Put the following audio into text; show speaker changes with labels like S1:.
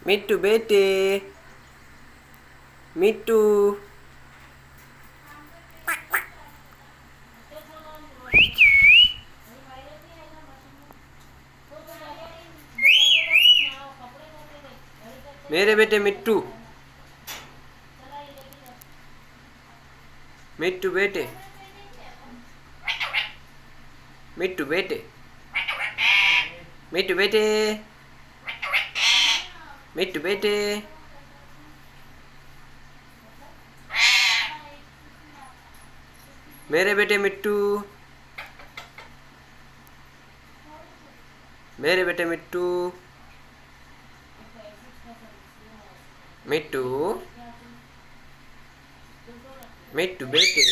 S1: मिट्टू बेटे, मिट्टू। मेरे बेटे मिट्टू, मिट्टू बेटे, मिट्टू बेटे, मिट्टू बेटे, मिट्टू बेटे। मेरे बेटे मिट्टू, मेरे बेटे मिट्टू, मिट्टू, मिट्टू बेटे।